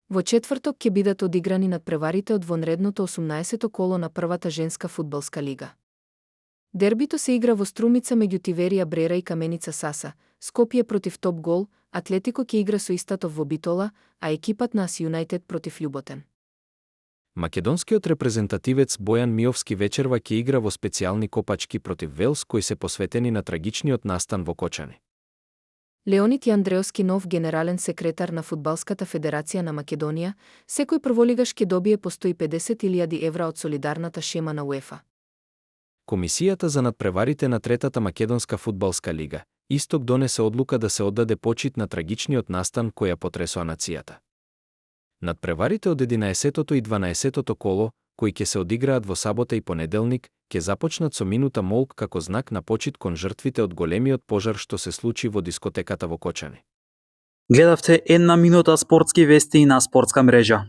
Во четврток ќе бидат одиграни надпреварите од вонредното 18-то коло на првата женска фудбалска лига. Дербито се игра во Струмица меѓу Тиверија Брера и Каменица Саса, Скопје против Топ Гол, Атлетико ќе игра со Истатов во Битола, а екипат на Ас Юнајтед против Љуботен. Македонскиот репрезентативец Бојан Миовски вечерва ќе игра во специјални копачки против Велс кои се посветени на трагичниот настан во Кочани. Леонид Јандреовски, нов генерален секретар на Фудбалската федерација на Македонија, секој прволигаш ќе добие по 150.000 евра од солидарната шема на УЕФА. Комисијата за надпреварите на третата македонска фудбалска лига, Исток донесе одлука да се оддаде почит на трагичниот настан кој ја потресоа нацијата. Надпреварите од 11-тото и 12-тото коло, кои ќе се одиграат во сабота и понеделник, ќе започнат со минута молк како знак на почит кон жртвите од големиот пожар што се случи во дискотеката во Кочани. Гледавте една минута спортски вести на спортска мрежа.